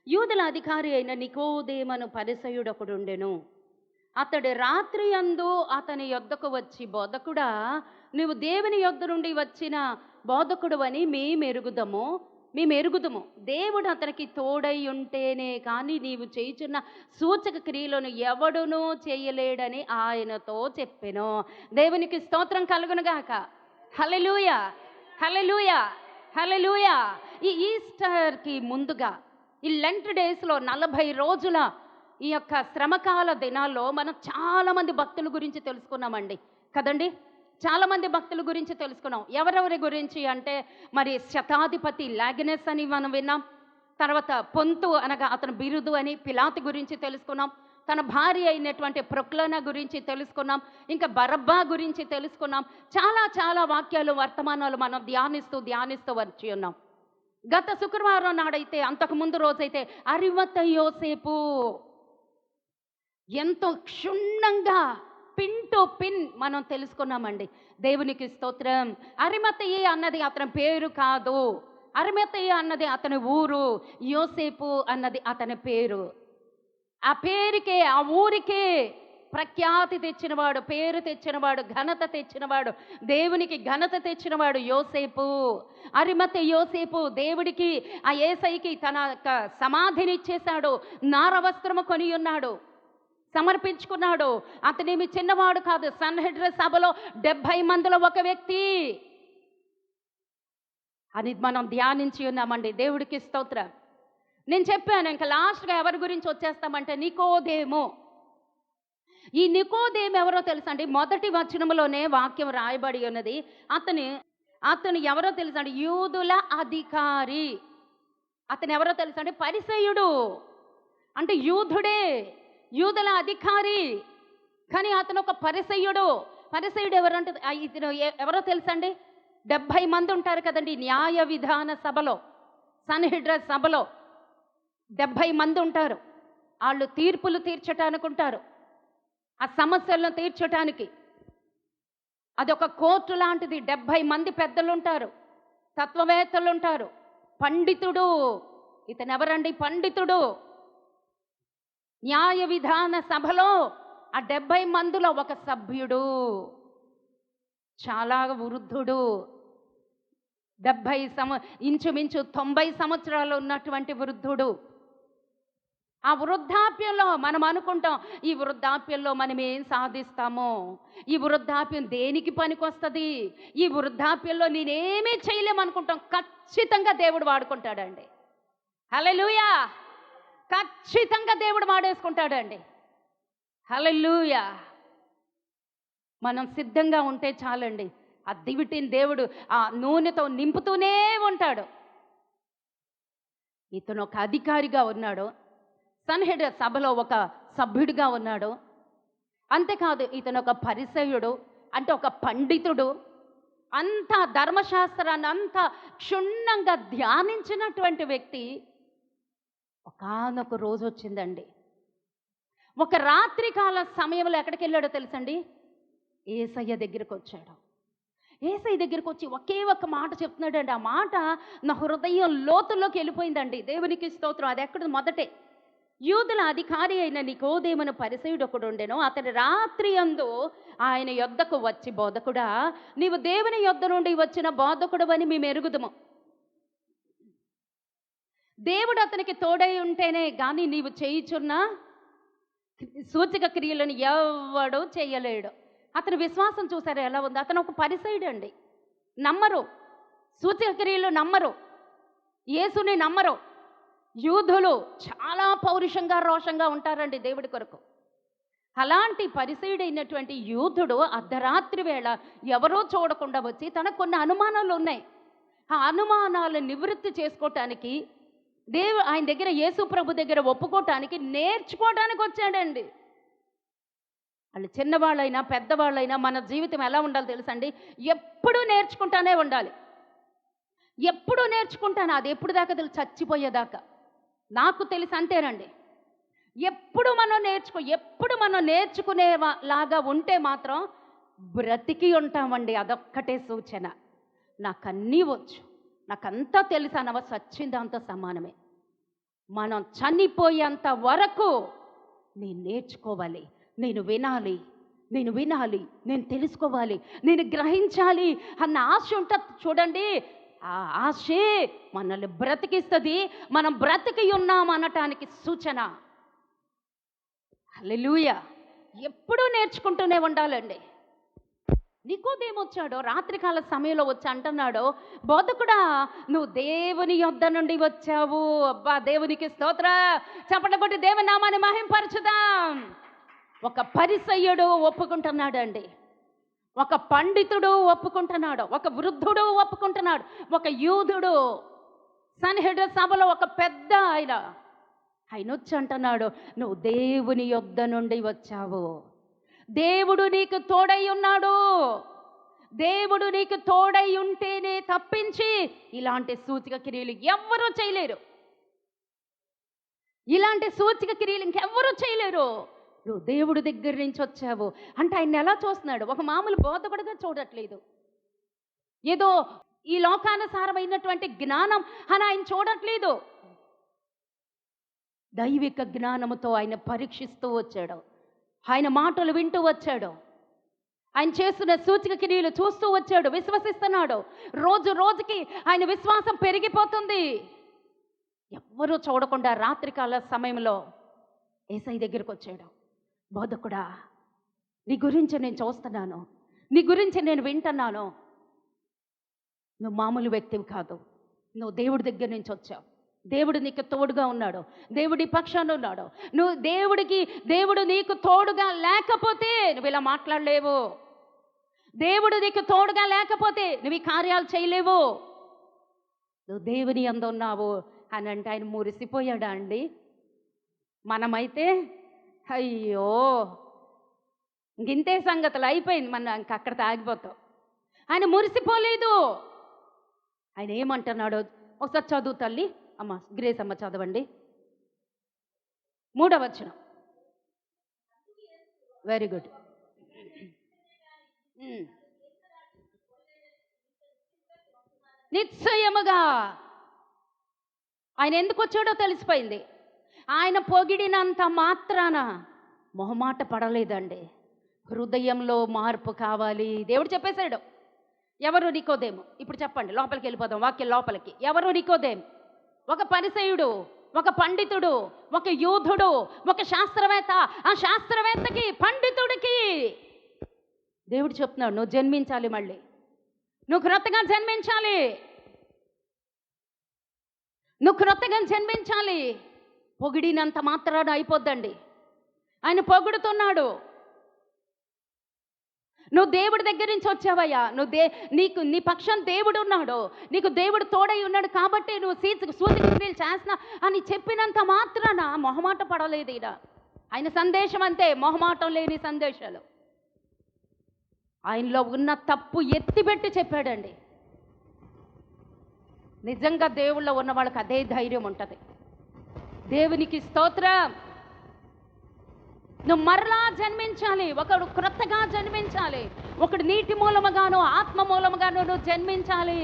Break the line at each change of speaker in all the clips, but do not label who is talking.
యూదుల అధికారి అయిన నికోదేమను పరిసయుడొకడుండెను. అతడు రాత్రి యందు అతని యొద్దకు వచ్చి, బోధకుడా, నీవు దేవుని యొద్ద నుండి వచ్చిన బోధకుడవని మేమెరుగుదుము. దేవుడు అతనికి తోడై ఉంటేనే కానీ నీవు చేయుచున్న సూచక క్రియలను ఎవడునూ చేయలేడని ఆయనతో చెప్పెను. దేవునికి స్తోత్రం కలుగునుగాక. హల్లెలూయా, హల్లెలూయా, హల్లెలూయా. ఈ ఈస్టర్కి ముందుగా ఈ లెంట్ డేస్లో 40 రోజుల ఈ యొక్క శ్రమకాల దినాల్లో మనం చాలామంది భక్తుల గురించి తెలుసుకున్నామండి కదండి. చాలామంది భక్తుల గురించి తెలుసుకున్నాం. ఎవరెవరి గురించి అంటే, మరి శతాధిపతి లాగినెస్ అని మనం విన్నాం. తర్వాత పొంతు అనగా అతను బిరుదు అని పిలాతు గురించి తెలుసుకున్నాం. తన భార్య అయినటువంటి ప్రొక్లన గురించి తెలుసుకున్నాం. ఇంకా బరబ్బా గురించి తెలుసుకున్నాం. చాలా చాలా వాక్యాలు, వర్తమానాలు మనం ధ్యానిస్తూ వచ్చి ఉన్నాం. గత శుక్రవారం నాడైతే, అంతకుముందు రోజైతే అరిమత యోసేపు ఎంతో క్షుణ్ణంగా పిన్ టు పిన్ మనం తెలుసుకున్నామండి. దేవునికి స్తోత్రం. అరిమతయి అన్నది అతని పేరు కాదు. అరిమతయి అన్నది అతని ఊరు. యోసేపు అన్నది అతని పేరు. ఆ పేరుకే, ఆ ఊరికే ప్రఖ్యాతి తెచ్చినవాడు, పేరు తెచ్చినవాడు, ఘనత తెచ్చినవాడు, దేవునికి ఘనత తెచ్చినవాడు యోసేపు. అరిమత యోసేపు దేవుడికి, ఆ యేసయ్యకి తన సమాధిని ఇచ్చేశాడు. నారవస్త్రము కొని ఉన్నాడు, సమర్పించుకున్నాడు. అతనేమి చిన్నవాడు కాదు. సన్హెడ్రిన్ సభలో 70 మందిలో ఒక వ్యక్తి అని మనం ధ్యానించి ఉన్నామండి. దేవుడికి స్తోత్రం. నేను చెప్పాను, ఇంకా లాస్ట్గా ఎవరి గురించి వచ్చేస్తామంటే నికోదేము. ఈ నికోదేము ఎవరో తెలుసండి? మొదటి వచనంలోనే వాక్యం రాయబడి ఉన్నది. అతను ఎవరో తెలుసండి? యూదుల అధికారి. అతను ఎవరో తెలుసండి? పరిసయ్యుడు. అంటే యూదుడే, యూదుల అధికారి. కానీ అతను ఒక పరిసయ్యుడు. పరిసయ్యుడు ఎవరంటే ఇతను ఎవరో తెలుసండి? 70 మంది ఉంటారు కదండి న్యాయ విధాన సభలో, సన్హెడ్రిన్ సభలో 70 మంది ఉంటారు. వాళ్ళు తీర్పులు తీర్చటానికి ఉంటారు, ఆ సమస్యలను తీర్చటానికి. అదొక కోర్టు లాంటిది. 70 మంది పెద్దలు ఉంటారు, తత్వవేత్తలు ఉంటారు, పండితుడు. ఇతను ఎవరండి? పండితుడు. న్యాయ విధాన సభలో ఆ 70 మందిలో ఒక సభ్యుడు, చాలా వృద్ధుడు. ఇంచుమించు 90 సంవత్సరాలు ఉన్నటువంటి వృద్ధుడు. ఆ వృద్ధాప్యంలో మనం అనుకుంటాం, ఈ వృద్ధాప్యంలో మనం ఏం సాధిస్తామో, ఈ వృద్ధాప్యం దేనికి పనికొస్తుంది, ఈ వృద్ధాప్యంలో నేనేమీ చేయలేమనుకుంటాం. ఖచ్చితంగా దేవుడు వాడుకుంటాడండి. హల్లెలూయా. ఖచ్చితంగా దేవుడు వాడేసుకుంటాడండి. హల్లెలూయా. మనం సిద్ధంగా ఉంటే చాలండి. ఆ దివిటిని దేవుడు ఆ నూనెతో నింపుతూనే ఉంటాడు. ఇతను ఒక అధికారిగా ఉన్నాడు, సన్హెడ్రిన్ సభలో ఒక సభ్యుడిగా ఉన్నాడు. అంతేకాదు, ఇతను ఒక పరిసయ్యుడు, అంటే ఒక పండితుడు. అంత ధర్మశాస్త్రాన్ని అంత క్షుణ్ణంగా ధ్యానించినటువంటి వ్యక్తి. ఒకానొక రోజు వచ్చిందండి, ఒక రాత్రికాల సమయంలో ఎక్కడికి వెళ్ళాడో తెలుసండి? యేసయ్య దగ్గరికి వచ్చాడు. యేసయ్య దగ్గరికి వచ్చి ఒకే ఒక్క మాట చెప్తున్నాడండి. ఆ మాట నా హృదయం లోతుల్లోకి వెళ్ళిపోయిందండి. దేవునికి స్తోత్రం. అది ఎక్కడ? మొదటే, యూదుల అధికారి అయిన నికోదేమును పరిసయుడు ఒకడు ఉండెను. అతడు రాత్రి యందు ఆయన యొద్దకు వచ్చి, బోధకుడా, నీవు దేవుని యొద్ద నుండి వచ్చిన బోధకుడవని మేము ఎరుగుదుము. దేవుడు అతనికి తోడై ఉంటేనే కానీ నీవు చేయుచున్న సూచక క్రియలను ఎవడు చేయలేడు. అతని విశ్వాసం చూసారా ఎలా ఉంది? అతను ఒక పరిసయుడు అండి. నమ్మరు, సూచక క్రియలు నమ్మరు, యేసుని నమ్మరు. యూదులు చాలా పౌరుషంగా, రోషంగా ఉంటారండి దేవుడి కొరకు. అలాంటి పరిసయుడైనటువంటి యూదుడు అర్ధరాత్రి వేళ ఎవరో చూడకుండా వచ్చి తనకు కొన్ని అనుమానాలు ఉన్నాయి. ఆ అనుమానాలను నివృత్తి చేసుకోవటానికి ఆయన దగ్గర, యేసు ప్రభు దగ్గర ఒప్పుకోవటానికి, నేర్చుకోవటానికి వచ్చాడండి. వాళ్ళు చిన్నవాళ్ళైనా పెద్దవాళ్ళైనా మన జీవితం ఎలా ఉండాలి తెలుసండి? ఎప్పుడూ నేర్చుకుంటానే ఉండాలి. ఎప్పుడూ నేర్చుకుంటాను. అది ఎప్పుడు దాకా తెలుసు? చచ్చిపోయేదాకా. నాకు తెలిసి అంతేనండి. ఎప్పుడు మనం నేర్చుకునేలాగా ఉంటే మాత్రం బ్రతికి ఉంటామండి. అదొక్కటే సూచన. నాకన్నీ వచ్చు, నాకంతా తెలుసు అనవ సచ్చిందాంతో సమానమే. మనం చనిపోయేంత వరకు నేను నేర్చుకోవాలి, నేను వినాలి, నేను తెలుసుకోవాలి, నేను గ్రహించాలి అన్న ఆశ ఉంటుంది చూడండి. ఆ ఆశే మనల్ని బ్రతికిస్తుంది. మనం బ్రతికి ఉన్నాం అనటానికి సూచన. హల్లెలూయా. ఎప్పుడూ నేర్చుకుంటూనే ఉండాలండి. నికోదేమొచ్చాడో రాత్రికాల సమయంలో వచ్చి అంటున్నాడు, బోధకుడా నువ్వు దేవుని యొద్ద నుండి వచ్చావు. అబ్బా, దేవునికి స్తోత్ర. చప్పట్లు కొట్టి దేవుని నామాన్ని మహింపరచుదాం. ఒక పరిసయ్యుడు ఒప్పుకుంటున్నాడు అండి, ఒక పండితుడు ఒప్పుకుంటున్నాడు, ఒక వృద్ధుడు ఒప్పుకుంటున్నాడు, ఒక యూదుడు, సన్హెడ్రిన్ సభలో ఒక పెద్ద ఆయన వచ్చి అంటున్నాడు, నువ్వు దేవుని యొద్ద నుండి వచ్చావు. దేవుడు నీకు తోడై ఉన్నాడు. దేవుడు నీకు తోడై ఉంటేనే తప్పించి ఇలాంటి సూచక క్రియలు ఎవ్వరూ చేయలేరు. ఇలాంటి సూచక క్రియలు ఇంకెవ్వరూ చేయలేరు. నువ్వు దేవుడి దగ్గర నుంచి వచ్చావు అంటే ఆయన ఎలా చూస్తున్నాడు? ఒక మామూలు బోధకుడిగా చూడట్లేదు, ఏదో ఈ లోకానుసారమైనటువంటి జ్ఞానం అని ఆయన చూడట్లేదు. దైవిక జ్ఞానముతో ఆయన పరీక్షిస్తూ వచ్చాడు. ఆయన మాటలు వింటూ వచ్చాడు. ఆయన చేస్తున్న సూచక క్రియలు చూస్తూ వచ్చాడు, విశ్వసిస్తున్నాడు. రోజు రోజుకి ఆయన విశ్వాసం పెరిగిపోతుంది. ఎవ్వరూ చూడకుండా రాత్రికాల సమయంలో యేసయ్య దగ్గరికి వచ్చాడు. బోధకుడా, నీ గురించి నేను చూస్తున్నాను, నీ గురించి నేను వింటున్నాను. నువ్వు మామూలు వ్యక్తివి కాదు, నువ్వు దేవుడి దగ్గర నుంచి వచ్చావు. దేవుడు నీకు తోడుగా ఉన్నాడు, దేవుడి పక్షాన ఉన్నాడు. దేవుడు నీకు తోడుగా లేకపోతే నువ్వు ఇలా మాట్లాడలేవు. దేవుడు నీకు తోడుగా లేకపోతే నువ్వు ఈ కార్యాలు చేయలేవు. నువ్వు దేవుని యందు ఉన్నావు అని అంటే ఆయన మురిసిపోయాడా అండి? మనమైతే అయ్యో ఇంతే సంగతులు అయిపోయింది, మన అక్కడ తాగిపోతాం. ఆయన మురిసిపోలేదు. ఆయన ఏమంటున్నాడో ఒకసారి చదువు తల్లి. అమ్మ గ్రేస్ అమ్మ చదవండి, 3వ వచనం. Very good. నిశ్చయముగా ఆయన ఎందుకు వచ్చాడో తెలిసిపోయింది. ఆయన పొగిడినంత మాత్రాన మొహమాట పడలేదండి. హృదయంలో మార్పు కావాలి. దేవుడు చెప్పేశాడు. ఎవరు నికోదేము? ఇప్పుడు చెప్పండి, లోపలికి వెళ్ళిపోదాం వాక్యం లోపలికి. ఎవరు నికోదేము? ఒక పరిసయ్యుడు, ఒక పండితుడు, ఒక యూదుడు, ఒక శాస్త్రవేత్త. ఆ శాస్త్రవేత్తకి, పండితుడికి దేవుడు చెప్తున్నాడు, నువ్వు జన్మించాలి, మళ్ళీ నువ్వు క్రొత్తగా జన్మించాలి, నువ్వు క్రొత్తగా జన్మించాలి. పొగిడినంత మాత్రాన అయిపోద్దండి. ఆయన పొగుడుతున్నాడు. నువ్వు దేవుడి దగ్గర నుంచి వచ్చావయ్యా, నీ పక్షం దేవుడు ఉన్నాడు, నీకు దేవుడు తోడై ఉన్నాడు కాబట్టి నువ్వు సూచక క్రియలు చేస్తున్నా అని చెప్పినంత మాత్రాన మొహమాట పడలేదు. ఆయన సందేశం అంతే, మొహమాటం లేని సందేశాలు. ఆయనలో ఉన్న తప్పు ఎత్తిపెట్టి చెప్పాడండి. నిజంగా దేవుళ్ళో ఉన్న వాళ్ళకి అదే ధైర్యం ఉంటుంది. దేవునికి స్తోత్రం. నువ్వు మరలా జన్మించాలి, ఒకడు క్రొత్తగా జన్మించాలి, ఒకడు నీటి మూలముగాను ఆత్మ మూలముగాను నువ్వు జన్మించాలి.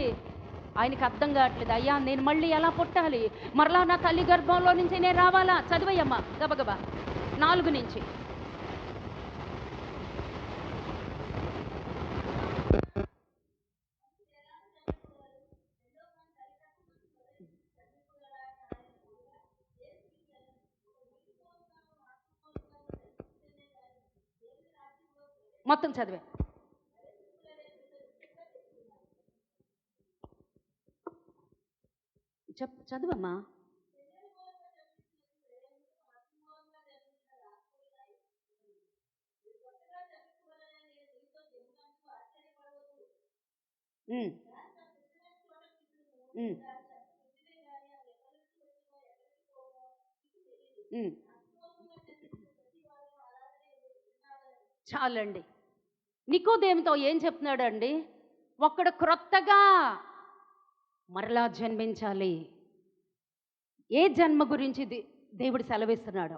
ఆయనకి అర్థం కావట్లేదు. అయ్యా నేను మళ్ళీ ఎలా పుట్టాలి? మరలా నా తల్లి గర్భంలో నుంచి నేను రావాలా? చదివయ్యమ్మ గబగబా 4 నుంచి. మొత్తం చదివే. చదువమ్మా. చాలండి. నికోదేముతో ఏం చెప్తున్నాడండి? ఒక్కడు క్రొత్తగా మరలా జన్మించాలి. ఏ జన్మ గురించి దేవుడు సెలవిస్తున్నాడు?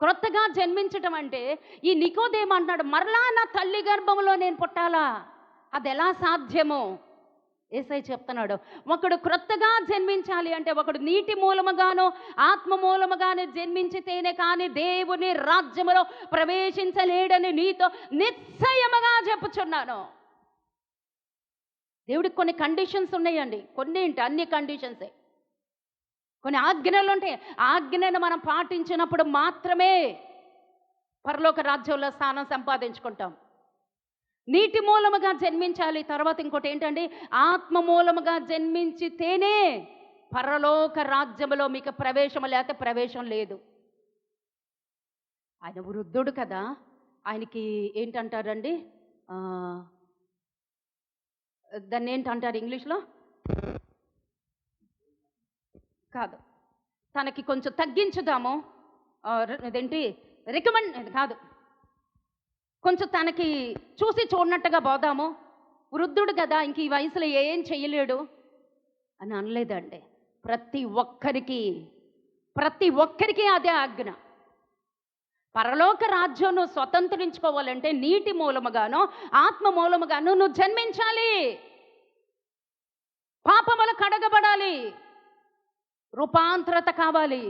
క్రొత్తగా జన్మించటం అంటే ఈ నికోదేము అంటున్నాడు, మరలా నా తల్లి గర్భంలో నేను పుట్టాలా? అది ఎలా సాధ్యమో? యేసయ్య చెప్తున్నాడు, ఒకడు క్రొత్తగా జన్మించాలి అంటే ఒకడు నీటి మూలముగాను ఆత్మ మూలముగాను జన్మించితేనే కానీ దేవుని రాజ్యములో ప్రవేశించలేడని నీతో నిశ్చయముగా చెప్పుచున్నాను. దేవుడికి కొన్ని కండిషన్స్ ఉన్నాయండి. కొన్ని ఏంటి, అన్ని కండిషన్సే. కొన్ని ఆజ్ఞలు ఉంటాయి. ఆజ్ఞను మనం పాటించినప్పుడు మాత్రమే పరలోక రాజ్యంలో స్థానం సంపాదించుకుంటాం. నీటి మూలముగా జన్మించాలి. తర్వాత ఇంకోటి ఏంటండి, ఆత్మ మూలముగా జన్మించితేనే పరలోక రాజ్యములో మీకు ప్రవేశం, లేకపోతే ప్రవేశం లేదు. ఆయన వృద్ధుడు కదా, ఆయనకి ఏంటంటారండి, దాన్ని ఏంటంటారు ఇంగ్లీష్లో, కాదు, తనకి కొంచెం తగ్గించుదాము, అదేంటి రికమెండ్ కాదు, కొంచెం తనకి చూసి చూడనట్టుగా పోదాము, వృద్ధుడు కదా ఇంక ఈ వయసులో ఏం చెయ్యలేడు అని అనలేదండి. ప్రతి ఒక్కరికి అదే ఆజ్ఞ. పరలోక రాజ్యం నువ్వు స్వతంత్రించుకోవాలంటే నీటి మూలముగానో ఆత్మ మూలముగానో నువ్వు జన్మించాలి. పాపములు కడగబడాలి, రూపాంతరత కావాలి,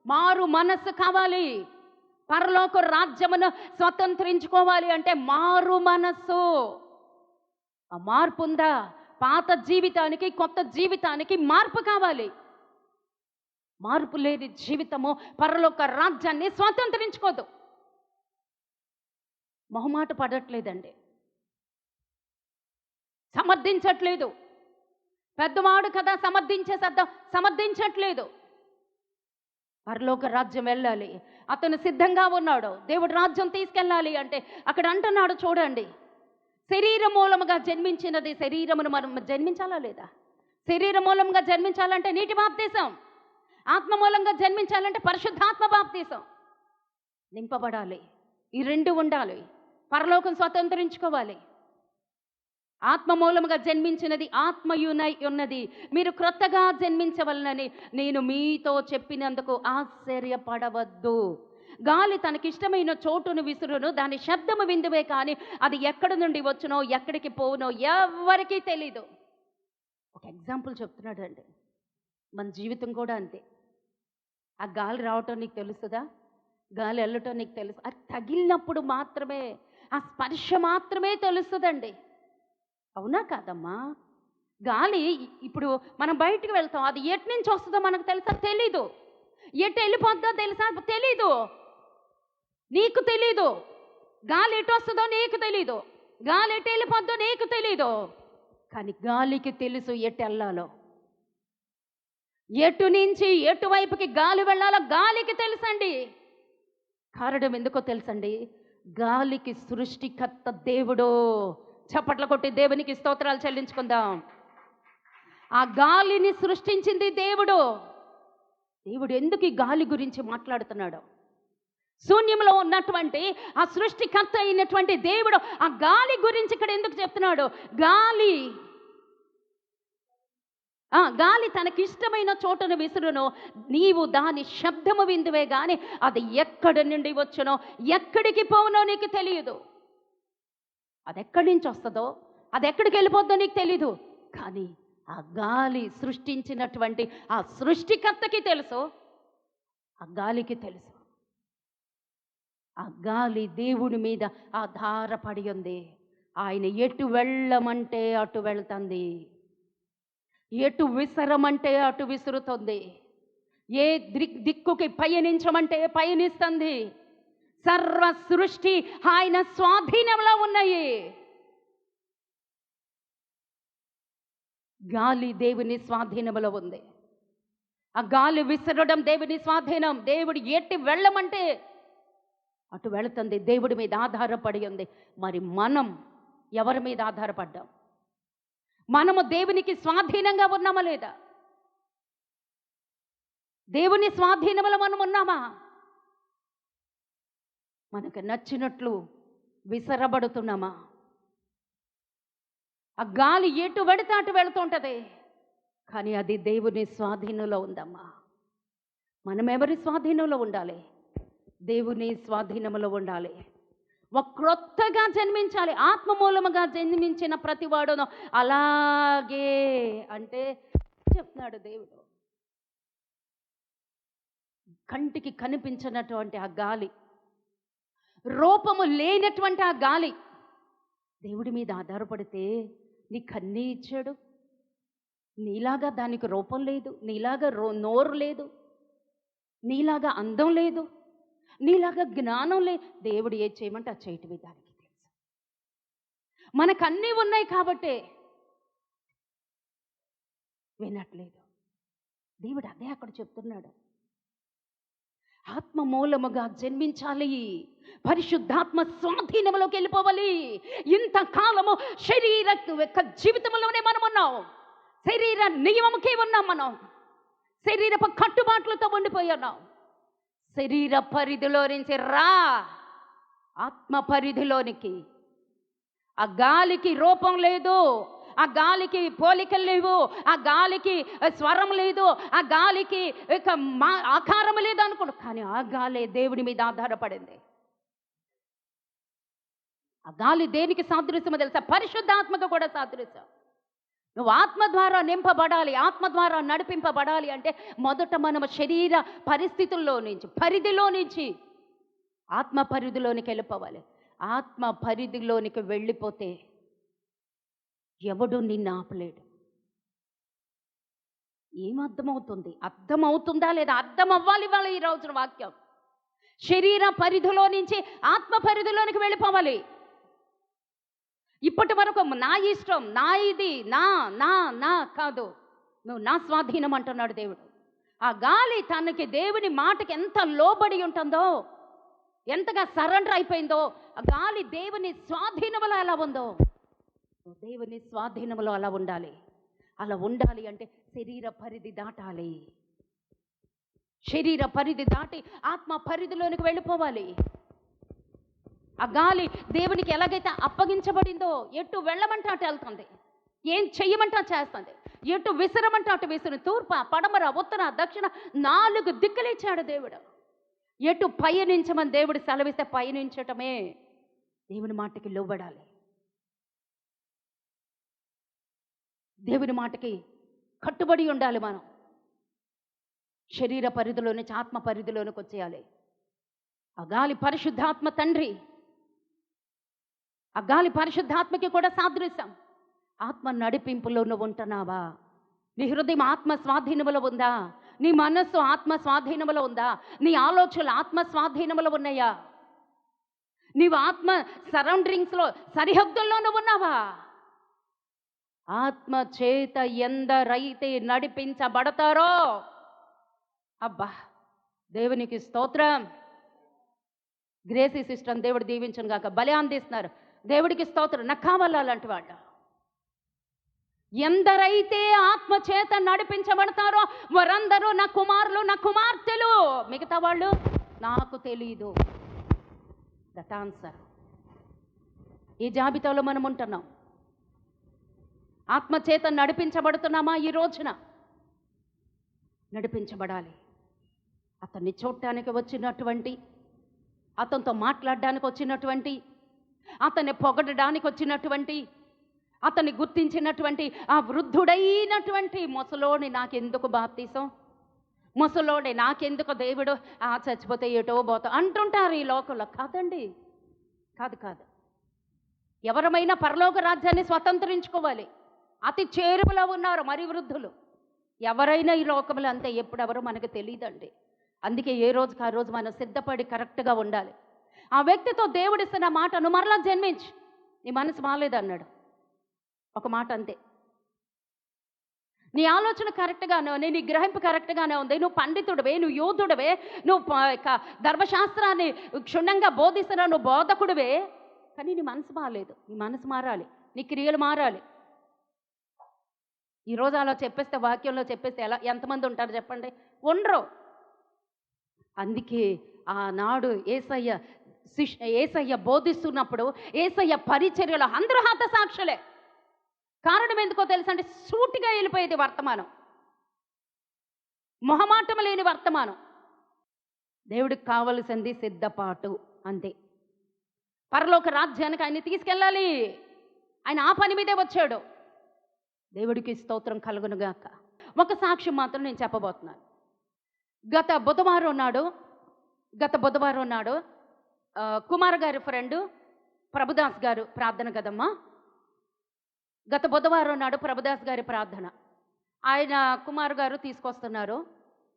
మారు మనస్సు కావాలి. పరలోక రాజ్యమును స్వతంత్రించుకోవాలి అంటే మారు మనస్సు. ఆ మార్పు ఉందా? పాత జీవితానికి కొత్త జీవితానికి మార్పు కావాలి. మార్పు లేని జీవితము పరలోక రాజ్యాన్ని స్వతంత్రించుకోదు. మొహమాట పడట్లేదండి, సమర్థించట్లేదు. పెద్దవాడు కదా సమర్థించట్లేదు. పరలోక రాజ్యం వెళ్ళాలి, అతను సిద్ధంగా ఉన్నాడు. దేవుడు రాజ్యం తీసుకెళ్ళాలి అంటే అక్కడ అంటున్నాడు చూడండి, శరీర మూలముగా జన్మించినది శరీరమును మనం జన్మించాలా లేదా? శరీర మూలంగా జన్మించాలంటే నీటి బాప్తీసం, ఆత్మ మూలంగా జన్మించాలంటే పరిశుద్ధాత్మ బాప్తీసం. నింపబడాలి, ఈ రెండు ఉండాలి. పరలోకం స్వతంత్రించుకోవాలి. ఆత్మ మూలముగా జన్మించినది ఆత్మయునై ఉన్నది. మీరు క్రొత్తగా జన్మించవలనని నేను మీతో చెప్పినందుకు ఆశ్చర్యపడవద్దు. గాలి తనకిష్టమైన చోటును విసురును, దాని శబ్దము విందువే కానీ అది ఎక్కడి నుండి వచ్చునో ఎక్కడికి పోవునో ఎవరికీ తెలీదు. ఒక ఎగ్జాంపుల్ చెప్తున్నాడు అండి, మన జీవితం కూడా అంతే. ఆ గాలి రావటం నీకు తెలుస్తుందా? గాలి వెళ్ళటం నీకు తెలుసు? అది తగిలినప్పుడు మాత్రమే, ఆ స్పర్శ మాత్రమే తెలుస్తుందండి. అవునా కాదమ్మా? గాలి ఇప్పుడు మనం బయటికి వెళ్తాం, అది ఎటు నుంచి వస్తుందో మనకు తెలుసా? తెలీదు. ఎటు వెళ్ళిపోద్దో తెలుసా? తెలీదు. నీకు తెలీదు. గాలి ఎటు వస్తుందో నీకు తెలీదు, గాలి ఎటు వెళ్ళిపోద్దో నీకు తెలీదు. కానీ గాలికి తెలుసు ఎటు వెళ్ళాలో, ఎటు నుంచి ఎటువైపుకి గాలి వెళ్ళాలో గాలికి తెలుసండి. కారణం ఎందుకో తెలుసండి, గాలికి సృష్టికర్త దేవుడు. చప్పట్ల కొట్టి దేవునికి స్తోత్రాలు చెల్లించుకుందాం. ఆ గాలిని సృష్టించింది దేవుడు. దేవుడు ఎందుకు ఈ గాలి గురించి మాట్లాడుతున్నాడు? శూన్యంలో ఉన్నటువంటి ఆ సృష్టికర్త అయినటువంటి దేవుడు ఆ గాలి గురించి ఇక్కడ ఎందుకు చెప్తున్నాడు? గాలి తనకిష్టమైన చోటును విసురును, నీవు దాని శబ్దము విందువే కానీ అది ఎక్కడి నుండి వచ్చునో ఎక్కడికి పోవునో నీకు తెలియదు. అది ఎక్కడి నుంచి వస్తుందో, అది ఎక్కడికి వెళ్ళిపోద్దో నీకు తెలీదు. కానీ ఆ గాలి సృష్టించినటువంటి ఆ సృష్టికర్తకి తెలుసు, ఆ గాలికి తెలుసు. ఆ గాలి దేవుని మీద ఆధారపడి ఉంది. ఆయన ఎటు వెళ్ళమంటే అటు వెళ్తుంది, ఎటు విసరమంటే అటు విసురుతుంది, ఏ దిక్కుకి పయనించమంటే పయనిస్తుంది. సర్వ సృష్టి ఆయన స్వాధీనంలో ఉన్నాయి. గాలి దేవుని స్వాధీనంలో ఉంది. ఆ గాలి విసరడం దేవుని స్వాధీనం. దేవుడు ఎట్టి వెళ్ళమంటే అటు వెళుతుంది, దేవుడి మీద ఆధారపడి ఉంది. మరి మనం ఎవరి మీద ఆధారపడ్డాం? మనము దేవునికి స్వాధీనంగా ఉన్నామా లేదా? దేవుని స్వాధీనంలో మనం ఉన్నామా? మనకు నచ్చినట్లు విసరబడుతున్నామా? ఆ గాలి ఎటు వెడితే అటు వెళుతుంటుంది, కానీ అది దేవుని స్వాధీనంలో ఉందమ్మా. మనం ఎవరి స్వాధీనంలో ఉండాలి? దేవుని స్వాధీనంలో ఉండాలి. ఒక క్రొత్తగా జన్మించాలి. ఆత్మ మూలముగా జన్మించిన ప్రతివాడును అలాగే అంటే చెప్తున్నాడు దేవుడు. కంటికి కనిపించినటువంటి ఆ గాలి, రూపము లేనటువంటి ఆ గాలి దేవుడి మీద ఆధారపడితే నీకు అన్నీ ఇచ్చాడు. నీలాగా దానికి రూపం లేదు, నీలాగా నోరు లేదు, నీలాగా అందం లేదు, నీలాగా జ్ఞానం లేదు. దేవుడు ఏది చేయమంటే అది చేయటమే దానికి తెలుసు. మనకన్నీ ఉన్నాయి కాబట్టే వినట్లేదు. దేవుడు అదే అక్కడ చెప్తున్నాడు. ఆత్మ మూలముగా జన్మించాలి, పరిశుద్ధాత్మ స్వాధీనంలోకి వెళ్ళిపోవాలి. ఇంతకాలము శరీర జీవితంలోనే మనం ఉన్నాం, శరీర నియమముకే ఉన్నాం, మనం శరీరపు కట్టుబాట్లతో ఉండిపోయాం. శరీర పరిధిలో నుంచి రా ఆత్మ పరిధిలోనికి. ఆ గాలికి రూపం లేదు, ఆ గాలికి పోలికలు లేవు, ఆ గాలికి స్వరం లేదు, ఆ గాలికి ఆకారం లేదు అనుకోడు. కానీ ఆ గాలి దేవుడి మీద ఆధారపడింది. ఆ గాలి దేనికి సాదృశ్యమో తెలుసా? పరిశుద్ధాత్మకు కూడా సాదృశ్యం. నువ్వు ఆత్మ ద్వారా నింపబడాలి, ఆత్మ ద్వారా నడిపింపబడాలి అంటే మొదట మనం శరీర పరిస్థితుల్లో నుంచి, పరిధిలో నుంచి ఆత్మ పరిధిలోనికి వెళ్ళిపోవాలి. ఆత్మ పరిధిలోనికి వెళ్ళిపోతే ఎవడు నిన్ను ఆపలేడు. ఏం అర్థమవుతుంది? అర్థమవుతుందా లేదా? అర్థం అవ్వాలి వాళ్ళ ఈ రోజున వాక్యం. శరీర పరిధిలో నుంచి ఆత్మ పరిధిలోనికి వెళ్ళిపోవాలి. ఇప్పటి వరకు నా ఇష్టం, నా ఇది, నా నా నా కాదు, నువ్వు నా స్వాధీనం అంటున్నాడు దేవుడు. ఆ గాలి తనకి దేవుని మాటకి ఎంత లోబడి ఉంటుందో, ఎంతగా సరెండర్ అయిపోయిందో, ఆ గాలి దేవుని స్వాధీనంలో ఎలా ఉందో, దేవుని స్వాధీనంలో అలా ఉండాలి. అలా ఉండాలి అంటే శరీర పరిధి దాటాలి. శరీర పరిధి దాటి ఆత్మ పరిధిలోనికి వెళ్ళిపోవాలి. ఆ గాలి దేవునికి ఎలాగైతే అప్పగించబడిందో, ఎటు వెళ్ళమంటే అటు వెళ్తుంది, ఏం చెయ్యమంటే చేస్తుంది, ఎటు విసరమంటే అటు విసిరి, తూర్ప పడమర ఉత్తర దక్షిణ 4 దిక్కులు ఇచ్చాడు దేవుడు. ఎటు పయనించమని దేవుడు సెలవిస్తే పయనించటమే. దేవుని మాటకి లోబడాలి, దేవుని మాటకి కట్టుబడి ఉండాలి. మనం శరీర పరిధిలో నుంచి ఆత్మ పరిధిలోనికి వచ్చేయాలి. ఆ గాలి పరిశుద్ధాత్మ తండ్రి, ఆ గాలి పరిశుద్ధాత్మకి కూడా సాదృశ్యం. ఆత్మ నడిపింపులో నువ్వు ఉంటున్నావా? నీ హృదయం ఆత్మ స్వాధీనములో ఉందా? నీ మనస్సు ఆత్మ స్వాధీనములో ఉందా? నీ ఆలోచనలు ఆత్మ స్వాధీనములో ఉన్నాయా? నీవు ఆత్మ సరౌండింగ్స్లో, సరిహద్దుల్లో నువ్వు ఉన్నావా? ఆత్మ చేత ఎందరైతే నడిపించబడతారో, అబ్బా దేవునికి స్తోత్రం. గ్రేసీ సిస్టర్ దేవుడు దీవించను గాక, బలి అందిస్తున్నారు. దేవుడికి స్తోత్రం. నాకు కావాలి అలాంటి వాళ్ళు. ఎందరైతే ఆత్మ చేత నడిపించబడతారో వారందరూ నా కుమారులు, నా కుమార్తెలు. మిగతా వాళ్ళు నాకు తెలీదు. That answer. ఈ జాబితాలో మనం ఉంటున్నాం. ఆత్మ చేత నడిపించబడుతున్నామా? ఈ రోజున నడిపించబడాలి. అతన్ని చూడటానికి వచ్చినటువంటి, అతనితో మాట్లాడడానికి వచ్చినటువంటి, అతన్ని పొగడడానికి వచ్చినటువంటి, అతన్ని గుర్తించినటువంటి ఆ వృద్ధుడైనటువంటి ముసలోని నాకెందుకు బాప్తీసం, ముసలోని నాకెందుకు దేవుడు, చచ్చిపోతే ఏటో పోతా అంటుంటారు ఈ లోకంలో. కాదండి, కాదు కాదు. ఎవరమైనా పరలోక రాజ్యాన్ని స్వతంత్రించుకోవాలి. అతి చేరువలో ఉన్నారు మరి వృద్ధులు. ఎవరైనా ఈ లోకంలో అంతే, ఎప్పుడెవరో మనకు తెలియదండి. అందుకే ఏ రోజుకి ఆ రోజు మనం సిద్ధపడి కరెక్ట్గా ఉండాలి. ఆ వ్యక్తితో దేవుడిస్తున్న మాటను మరలా జన్మించు, నీ మనసు మాలేదన్నాడు, ఒక మాట అంతే. నీ ఆలోచన కరెక్ట్గానే ఉంది, నీ గ్రహింపు కరెక్ట్గానే ఉంది, నువ్వు పండితుడివే, నువ్వు యోధుడివే, నువ్వు ధర్మశాస్త్రాన్ని క్షుణ్ణంగా బోధిస్తున్నా, నువ్వు బోధకుడివే. కానీ నీ మనసు మారలేదు. నీ మనసు మారాలి, నీ క్రియలు మారాలి. ఈరోజు అలా చెప్పేస్తే, వాక్యంలో చెప్పేస్తే ఎంతమంది ఉంటారు చెప్పండి? ఉండరు. అందుకే ఆనాడు ఏసయ్య బోధిస్తున్నప్పుడు, ఏసయ్య పరిచర్యలో అందరూ హతసాక్షులే. కారణం ఎందుకో తెలుసా? అంటే సూటిగా వెళ్ళిపోయేది వర్తమానం, మొహమాటం లేని వర్తమానం. దేవుడికి కావలసింది సిద్ధపాటు, అంతే. పరలోక రాజ్యానికి ఆయన్ని తీసుకెళ్ళాలి. ఆయన ఆ పని మీదే వచ్చాడు. దేవుడికి స్తోత్రం కలుగునుగాక. ఒక సాక్ష్యం మాత్రం నేను చెప్పబోతున్నాను. గత బుధవారం నాడు కుమార్ గారి ఫ్రెండు ప్రభుదాస్ గారు ప్రార్థన కదమ్మా. గత బుధవారం నాడు ప్రభుదాస్ గారి ప్రార్థన. ఆయన కుమార్ గారు తీసుకొస్తున్నారు.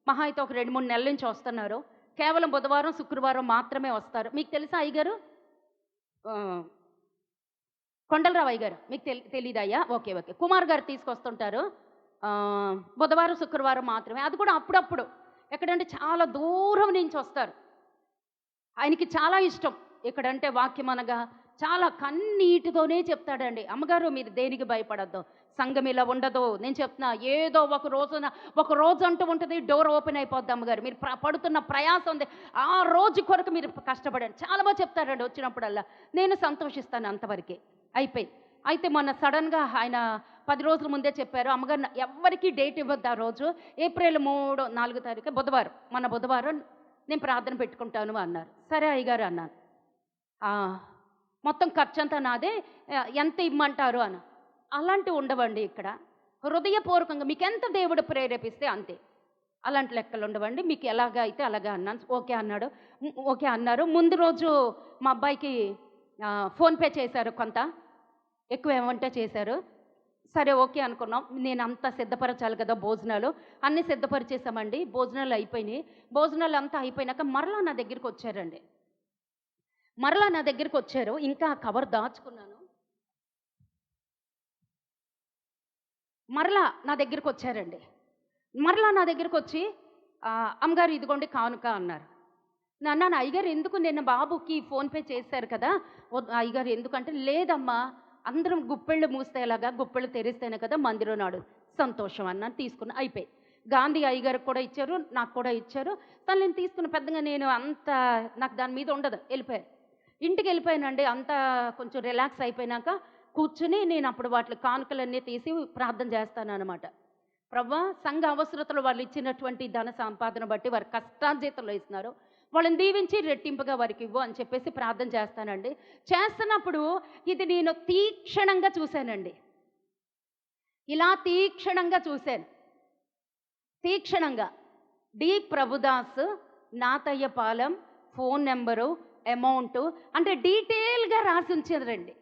మహా అయితే ఒక 2-3 నెలల నుంచి వస్తున్నారు. కేవలం బుధవారం శుక్రవారం మాత్రమే వస్తారు. మీకు తెలుసా అయ్యగారు? కొండలరావు అయ్యగారు మీకు తెలీదా అయ్యా? ఓకే. కుమార్ గారు తీసుకొస్తుంటారు. బుధవారం శుక్రవారం మాత్రమే. అది కూడా అప్పుడప్పుడు. ఎక్కడంటే చాలా దూరం నుంచి వస్తారు. ఆయనకి చాలా ఇష్టం ఇక్కడంటే వాక్యం అనగా చాలా కన్నీటితోనే చెప్తాడండి. అమ్మగారు మీరు దేనికి భయపడద్దు, సంఘం ఇలా ఉండదు. నేను చెప్తున్నా, ఏదో ఒక రోజు అంటూ ఉంటుంది, డోర్ ఓపెన్ అయిపోద్ది. అమ్మగారు మీరు పడుతున్న ప్రయాసం ఉంది, ఆ రోజు కొరకు మీరు కష్టపడండి. చాలా బాగా చెప్తారండి వచ్చినప్పుడల్లా. నేను సంతోషిస్తాను అంతవరకే. అయిపోయింది. అయితే మొన్న సడన్గా ఆయన 10 రోజుల ముందే చెప్పారు, అమ్మగారు ఎవరికి డేట్ ఇవ్వద్దు ఆ రోజు, ఏప్రిల్ 3, 4 తారీఖు బుధవారం, మన బుధవారం నేను ప్రార్థన పెట్టుకుంటాను అన్నారు. సరే అయ్యగారు అన్నాను. మొత్తం ఖర్చంతా నాదే, ఎంత ఇమ్మంటారు అని. అలాంటివి ఉండవండి ఇక్కడ. హృదయపూర్వకంగా మీకు ఎంత దేవుడు ప్రేరేపిస్తే అంతే. అలాంటి లెక్కలు ఉండవండి. మీకు ఎలాగా అయితే అలాగా అన్నాను. ఓకే అన్నారు. ముందు రోజు మా అబ్బాయికి ఫోన్పే చేశారు, కొంత ఎక్కువ ఏమంటే చేశారు. సరే ఓకే అనుకున్నాం. నేను అంతా సిద్ధపరచాలి కదా, భోజనాలు అన్నీ సిద్ధపరిచేసామండి. భోజనాలు అయిపోయినాయి. భోజనాలు అంతా అయిపోయినాక మరలా నా దగ్గరికి వచ్చారు. ఇంకా కవర్ దాచుకున్నాను. మరలా నా దగ్గరికి వచ్చారండి. నా దగ్గరికి వచ్చి అమ్మగారు ఇదిగోండి కానుక అన్నారు. నాన్న అయ్యగారు ఎందుకు, నిన్న బాబుకి ఫోన్పే చేశారు కదా అయ్యగారు ఎందుకంటే, లేదమ్మా అందరం గుప్పెళ్ళు మూస్తేలాగా గుప్పెళ్ళు తెరిస్తేనే కదా మందిరం నాడు సంతోషం అన్నాను. తీసుకున్న అయిపోయి గాంధీ అయ్యగారికి కూడా ఇచ్చారు, నాకు కూడా ఇచ్చారు. తను నేను తీసుకున్న పెద్దగా నేను నాకు దాని మీద ఉండదు. ఇంటికి వెళ్ళిపోయానండి. అంతా కొంచెం రిలాక్స్ అయిపోయినాక కూర్చుని నేను అప్పుడు వాటి కానుకలన్నీ తీసి ప్రార్థన చేస్తాను అనమాట. ప్రభువా, సంఘ అవసరతలు వాళ్ళు ఇచ్చినటువంటి ధన సంపాదన బట్టి వారి కష్టార్జితంలో ఇస్తున్నారు, వాళ్ళని దీవించి రెట్టింపుగా వారికి ఇవ్వు అని చెప్పేసి ప్రార్థన చేస్తానండి. చేస్తున్నప్పుడు ఇది నేను తీక్షణంగా చూశానండి. ఇలా తీక్షణంగా D Prabhudas, Nathayyapalem, phone number, amount అంటే డీటెయిల్గా రాసి ఉంచారండి.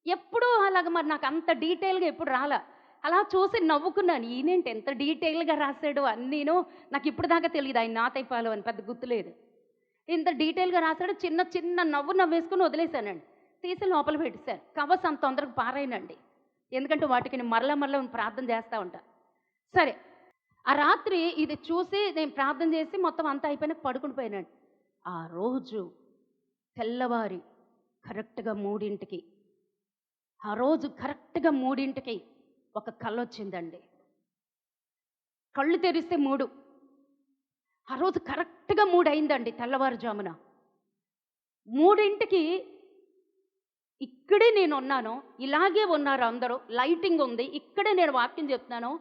ఎప్పుడు అలాగ మరి నాకు అంత డీటెయిల్గా ఎప్పుడు రాలా. అలా చూసి నవ్వుకున్నాను, ఈయనేంటి ఎంత డీటెయిల్గా రాశాడు అన్నీను. నాకు ఇప్పుడు దాకా తెలియదు ఆయన నాతయ్యపాలెం అని, పెద్ద గుర్తులేదు. ఇంత డీటెయిల్గా రాశాడు. చిన్న నవ్వేసుకుని వదిలేశానండి. తీసి లోపల పెట్టేశాను. కవర్స్ అంత తొందరగా పారైనండి, ఎందుకంటే వాటికి నేను మరలా ప్రార్థన చేస్తూ ఉంటాను. సరే, ఆ రాత్రి ఇది చూసి నేను ప్రార్థన చేసి మొత్తం అంతా అయిపోయినాక పడుకుని పోయానండి. ఆ రోజు తెల్లవారి కరెక్ట్గా 3ంటికి ఒక కళ వచ్చిందండి. కళ్ళు తెరిస్తే 3. ఆ రోజు కరెక్ట్గా 3 అయిందండి తెల్లవారుజామున. 3ంటికి ఇక్కడే నేను ఉన్నాను, ఇలాగే ఉన్నారు అందరూ, లైటింగ్ ఉంది, ఇక్కడే నేను వాక్యం చెప్తున్నాను.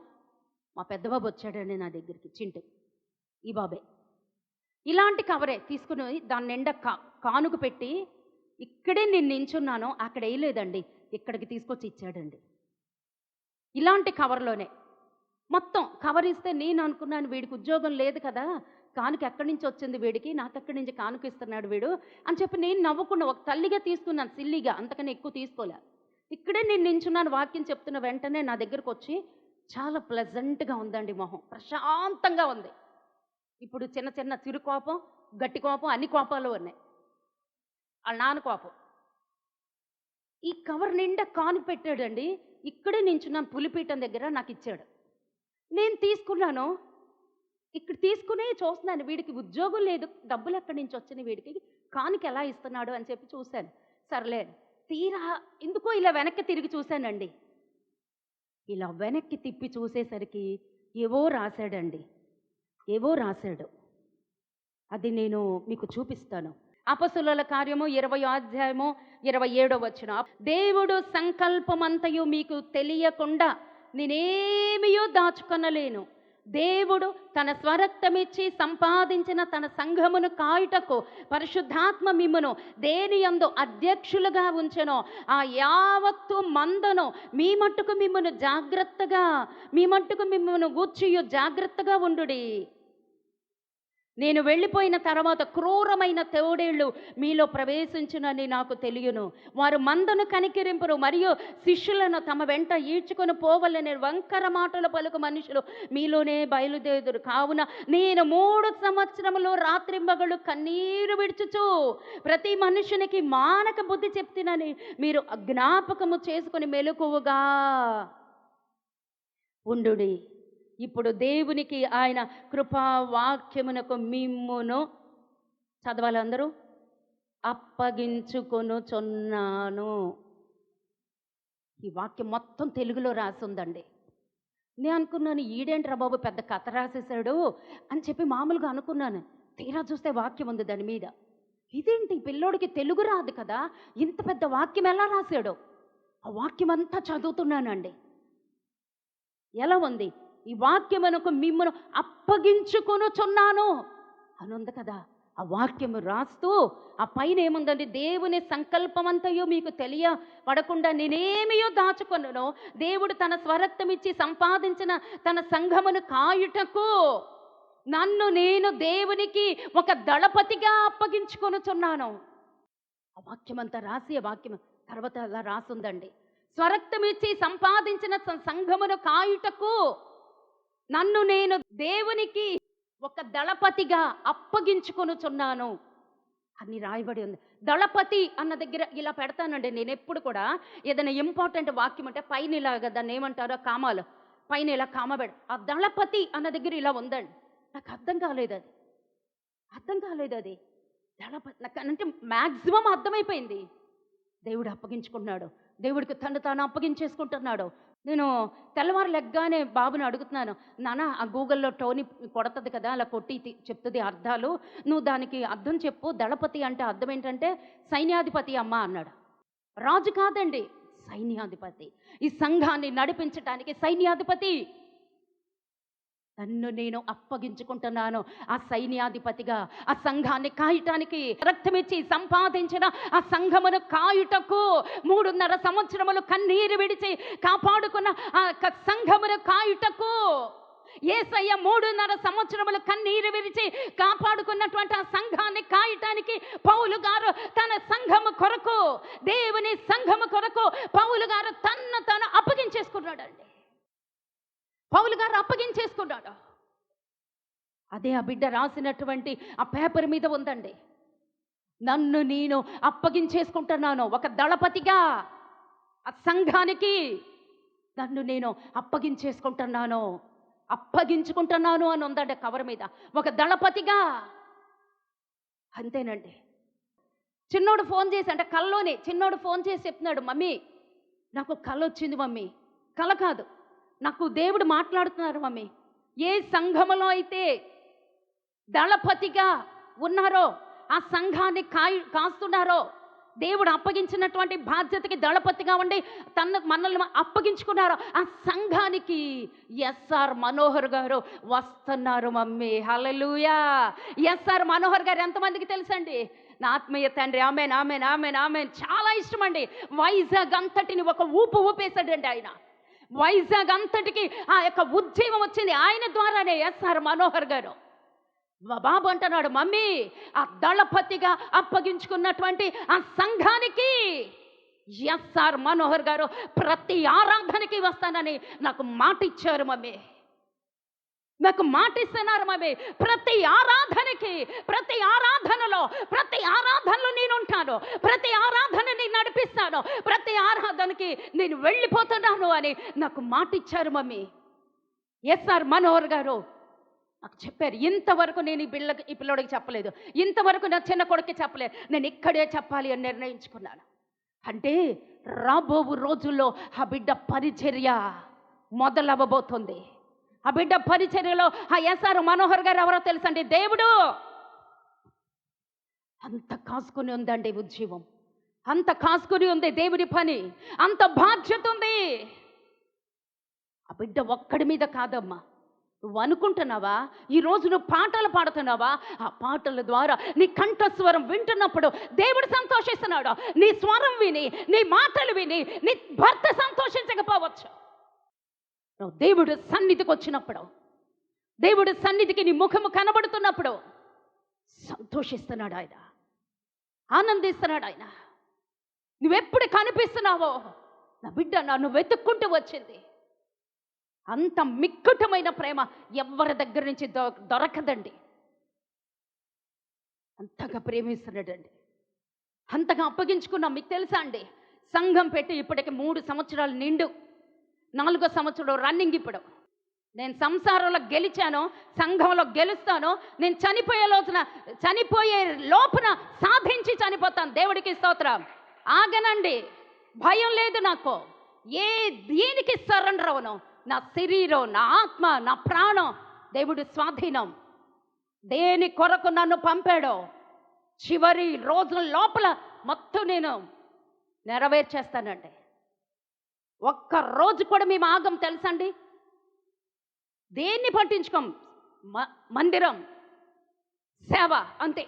మా పెద్దబాబు వచ్చాడండి నా దగ్గరికి, చింటు, ఈ బాబే. ఇలాంటి కవరే తీసుకుని దాని నిండా కానుక పెట్టి ఇక్కడే నేను నించున్నాను, అక్కడ వేయలేదండి, ఇక్కడికి తీసుకొచ్చి ఇచ్చాడండి. ఇలాంటి కవర్లోనే మొత్తం కవర్ ఇస్తే నేను అనుకున్నాను, వీడికి ఉద్యోగం లేదు కదా, కానుక ఎక్కడి నుంచి వచ్చింది వీడికి, నాకెక్కడి నుంచి కానుక ఇస్తున్నాడు వీడు అని చెప్పి నేను నవ్వుకున్న, ఒక తల్లిగా తీసుకున్నాను, సిల్లిగా, అంతకన్నా ఎక్కువ తీసుకోలే. ఇక్కడే నేను నించున్నాను, వాక్యం చెప్తున్న వెంటనే నా దగ్గరకు వచ్చి, చాలా ప్లెజెంట్గా ఉందండి మొహం, ప్రశాంతంగా ఉంది. ఇప్పుడు చిన్న చిరు కోపం, గట్టి కోపం, అన్ని కోపాలు ఉన్నాయి. వాళ్ళ నాన్న కోపం. ఈ కవర్ నిండా కానుక పెట్టాడండి. ఇక్కడే నించున్నాను పులిపీఠం దగ్గర, నాకు ఇచ్చాడు. నేను తీసుకున్నాను. ఇక్కడ తీసుకునే చూస్తున్నాను, వీడికి ఉద్యోగం లేదు, డబ్బులు ఎక్కడి నుంచి వచ్చినాయి, వీడికి కానుక ఎలా ఇస్తున్నాడు అని చెప్పి చూశాను. సర్లే, తీరా ఎందుకో ఇలా వెనక్కి తిరిగి చూశానండి. ఇలా వెనక్కి తిప్పి చూసేసరికి ఏవో రాశాడు. అది నేను మీకు చూపిస్తాను. అపొస్తలుల కార్యము 20వ అధ్యాయము 27వ వచనం. దేవుడు సంకల్పమంతయు మీకు తెలియకుండా నేనేమియో దాచుకొనలేను, దేవుడు తన స్వరక్తమిచ్చి సంపాదించిన తన సంఘమును కాయుటకు పరిశుద్ధాత్మ మిమ్మును దేని యందు అధ్యక్షులుగా ఉంచెనో ఆ యావత్తు మందను మీ మట్టుకు మిమ్మును గూర్చియు జాగ్రత్తగా ఉండుడి. నేను వెళ్ళిపోయిన తర్వాత క్రూరమైన తోడేళ్ళు మీలో ప్రవేశించునని నాకు తెలియను. వారు మందను కనికరింపరు, మరియు శిష్యులను తమ వెంట ఈడ్చుకొని పోవలని వంకర మాటలు పలుకు మనుషులు మీలోనే బయలుదేరుదురు. కావున నేను 3 సంవత్సరములు రాత్రింబగళ్ళు కన్నీరు విడుచుచు ప్రతి మనుషునికి మానక బుద్ధి చెప్తినని మీరు జ్ఞాపకము చేసుకొని మెలకువగా ఉండుడి. ఇప్పుడు దేవునికి ఆయన కృపావాక్యమునకు మిమ్మును చదవాలి అందరూ, అప్పగించుకొనుచున్నాను. ఈ వాక్యం మొత్తం తెలుగులో రాసి ఉందండి. నేను అనుకున్నాను ఈడేంట్రా బాబు పెద్ద కథ రాసేసాడు అని చెప్పి మామూలుగా అనుకున్నాను. తీరా చూస్తే వాక్యం ఉంది దాని మీద. ఇదేంటి పిల్లోడికి తెలుగు రాదు కదా, ఇంత పెద్ద వాక్యం ఎలా రాశాడో. ఆ వాక్యం అంతా చదువుతున్నానండి. ఎలా ఉంది? ఈ వాక్యమునకు మిమ్మును అప్పగించుకొనుచున్నాను అని ఉంది కదా. ఆ వాక్యము రాస్తూ ఆ పైన ఏముందండి, దేవుని సంకల్పమంతయో మీకు తెలియపడకుండా నేనేమియో దాచుకొనును, దేవుడు తన స్వరక్తమిచ్చి సంపాదించిన తన సంఘమును కాయుటకు నన్ను నేను దేవునికి ఒక దళపతిగా అప్పగించుకొనుచున్నాను. ఆ వాక్యమంతా రాసి ఆ వాక్యం తర్వాత అలా రాసుందండి. స్వరక్తమిచ్చి సంపాదించిన సంఘమును కాయుటకు నన్ను నేను దేవునికి ఒక దళపతిగా అప్పగించుకొనుచున్నాను అని రాయబడి ఉంది. దళపతి అన్న దగ్గర ఇలా పెడతానండి నేను ఎప్పుడు కూడా. ఏదైనా ఇంపార్టెంట్ వాక్యం అంటే పైన ఇలాగ దాన్ని ఏమంటారో కామాలు పైన ఇలా కామ పెడ, ఆ దళపతి అన్న దగ్గర ఇలా ఉందండి. నాకు అర్థం కాలేదు అది దళపతి. నాకు అంటే మ్యాక్సిమం అర్థమైపోయింది. దేవుడు అప్పగించుకుంటున్నాడు, దేవుడికి తాను అప్పగించేసుకుంటున్నాడు. నేను తెల్లవారు లెగ్గానే బాబుని అడుగుతున్నాను, నాన్న ఆ గూగుల్లో టోనీ కొడుతుంది కదా, అలా కొట్టి చెప్తుంది అర్థాలు, నువ్వు దానికి అర్థం చెప్పు. దళపతి అంటే అర్థం ఏంటంటే సైన్యాధిపతి అమ్మ అన్నాడు. రాజు కాదండి, సైన్యాధిపతి. ఈ సంఘాన్ని నడిపించడానికి సైన్యాధిపతి. నన్ను నేను అప్పగించుకుంటున్నాను ఆ సైన్యాధిపతిగా, ఆ సంఘాన్ని కాయటానికి. రక్తమిచ్చి సంపాదించిన ఆ సంఘమును కాయుటకు 3.5 సంవత్సరములు కన్నీరు విడిచి కాపాడుకున్న ఆ సంఘమును కాయుటకు యేసయ్య 3.5 సంవత్సరములు కన్నీరు విడిచి కాపాడుకున్నటువంటి ఆ సంఘాన్ని కాయటానికి పౌలు గారు తన సంఘము కొరకు, దేవుని సంఘము కొరకు పౌలు గారు తన్ను తాను అప్పగించేసుకున్నాడండి. పౌలు గారు అప్పగించేసుకున్నాడు. అదే ఆ బిడ్డ రాసినటువంటి ఆ పేపర్ మీద ఉందండి. నన్ను నేను అప్పగించేసుకుంటున్నాను ఒక దళపతిగా, ఆ సంఘానికి నన్ను నేను అప్పగించుకుంటున్నాను అని ఉందండి కవర్ మీద, ఒక దళపతిగా. అంతేనండి. చిన్నోడు ఫోన్ చేసి, అంటే కల్లోనే చిన్నోడు ఫోన్ చేసి చెప్తున్నాడు, మమ్మీ నాకు కళ వచ్చింది మమ్మీ. కళ కాదు, నాకు దేవుడు మాట్లాడుతున్నారు మమ్మీ. ఏ సంఘములో అయితే దళపతిగా ఉన్నారో, ఆ సంఘాన్ని కాస్తున్నారో, దేవుడు అప్పగించినటువంటి బాధ్యతకి దళపతిగా ఉండి మనల్ని అప్పగించుకున్నారో ఆ సంఘానికి ఎస్ఆర్ మనోహర్ గారు వస్తున్నారు మమ్మీ. హల్లెలూయా. ఎస్ఆర్ మనోహర్ గారు ఎంతమందికి తెలుసండి? నా ఆత్మీయ తండ్రి. Amen amen amen amen. చాలా ఇష్టం అండి. వైజాగ్ అంతటిని ఒక ఊపేశాడండి ఆయన. వైజాగ్ అంతటికి ఆ యొక్క ఉద్యమం వచ్చింది ఆయన ద్వారానే. ఎస్ఆర్ మనోహర్ గారు బాబు అంటున్నాడు, మమ్మీ ఆ దళపతిగా అప్పగించుకున్నటువంటి ఆ సంఘానికి ఎస్ఆర్ మనోహర్ గారు ప్రతి ఆరాధనకి వస్తానని నాకు మాట ఇచ్చారు మమ్మీ. నాకు మాట ఇస్తున్నారు మమ్మీ. ప్రతి ఆరాధనకి, ప్రతి ఆరాధనలో నేను ఉంటాను, ప్రతి ఆరాధనని నడిపిస్తాను, ప్రతి ఆరాధనకి నేను వెళ్ళిపోతున్నాను అని నాకు మాట ఇచ్చారు మమ్మీ. ఎస్ఆర్ మనోహర్ గారు నాకు చెప్పారు. ఇంతవరకు నేను ఈ పిల్లడికి చెప్పలేదు, ఇంతవరకు నా చిన్న కొడుకు చెప్పలేదు, నేను ఇక్కడే చెప్పాలి అని నిర్ణయించుకున్నాను. అంటే రాబో రోజుల్లో ఆ బిడ్డ పరిచర్య మొదలవ్వబోతుంది. ఆ బిడ్డ పరిచర్యలో ఆ ఎస్ఆర్ మనోహర్ గారు ఎవరో తెలుసండి? దేవుడు. అంత కాసుకుని ఉందండి ఉద్యమం, అంత కాసుకుని ఉంది దేవుడి పని, అంత బాధ్యత ఉంది. ఆ బిడ్డ ఒక్కడి మీద కాదమ్మా, నువ్వు అనుకుంటున్నావా? ఈరోజు నువ్వు పాటలు పాడుతున్నావా? ఆ పాటల ద్వారా నీ కంఠస్వరం వింటున్నప్పుడు దేవుడు సంతోషిస్తున్నాడు. నీ స్వరం విని, నీ మాటలు విని నీ భర్త సంతోషించకపోవచ్చు. నువ్వు దేవుడు సన్నిధికి వచ్చినప్పుడు, దేవుడి సన్నిధికి నీ ముఖము కనబడుతున్నప్పుడు సంతోషిస్తున్నాడు ఆయన, ఆనందిస్తున్నాడు ఆయన. నువ్వెప్పుడు కనిపిస్తున్నావో నా బిడ్డ నన్ను వెతుక్కుంటూ వచ్చింది. అంత మిక్కుటమైన ప్రేమ ఎవరి దగ్గర నుంచి దొరకదండి. అంతగా ప్రేమిస్తున్నాడండి, అంతగా అప్పగించుకున్నాం. మీకు తెలుసా అండి, సంఘం పెట్టి ఇప్పటికి 3 సంవత్సరాలు నిండు, 4వ సంవత్సరం రన్నింగ్. ఇప్పుడు నేను సంసారంలో గెలిచాను, సంఘంలో గెలుస్తాను. నేను చనిపోయే లోపున సాధించి చనిపోతాను. దేవుడికి స్తోత్రం. ఆగనండి, భయం లేదు నాకు. దీనికి సరెండర్ అవను. నా శరీరం, నా ఆత్మ, నా ప్రాణం దేవుడి స్వాధీనం. దేని కొరకు నన్ను పంపాడో చివరి రోజుల లోపల మొత్తం నేను నెరవేర్చేస్తానండి. ఒక్క రోజు కూడా మేము ఆగం, తెలుసండి. దేన్ని పట్టించుకోం. మందిరం, సేవ, అంతే.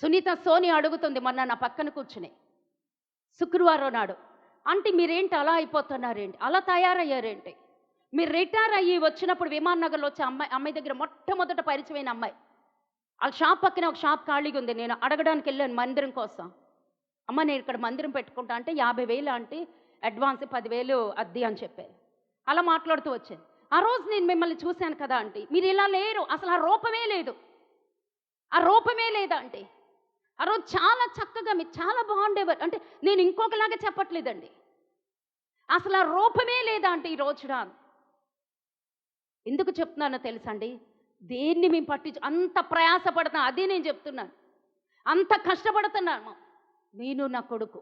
సునీత సోని అడుగుతుంది మొన్న నా పక్కన కూర్చుని, శుక్రవారం నాడు, అంటే మీరేంటి అలా అయిపోతున్నారేంటి, అలా తయారయ్యారేంటి? మీరు రిటైర్ అయ్యి వచ్చినప్పుడు విమాన్ నగర్లో వచ్చే అమ్మాయి దగ్గర మొట్టమొదట పరిచయమైన అమ్మాయి, వాళ్ళ షాప్ పక్కనే ఒక షాప్ ఖాళీగా ఉంది. నేను అడగడానికి వెళ్ళాను మందిరం కోసం. అమ్మ నేను ఇక్కడ మందిరం పెట్టుకుంటా అంటే 50,000 అంటే అడ్వాన్స్, 10,000 అద్దె అని చెప్పారు. అలా మాట్లాడుతూ వచ్చాను. ఆ రోజు నేను మిమ్మల్ని చూశాను కదా అంటే, మీరు ఇలా లేరు, అసలు ఆ రూపమే లేదు, ఆ రూపమే లేదా అంటే. ఆ రోజు చాలా చక్కగా మీరు చాలా బాగుండేవారు. అంటే నేను ఇంకొకలాగా చెప్పట్లేదండి, అసలు ఆ రూపమే లేదా అంటే ఈ రోజున. ఎందుకు చెప్తున్నానో తెలుసండి, దేన్ని మేము అంత ప్రయాసపడుతున్నాం, అదే నేను చెప్తున్నాను. అంత కష్టపడుతున్నాను నేను, నా కొడుకు.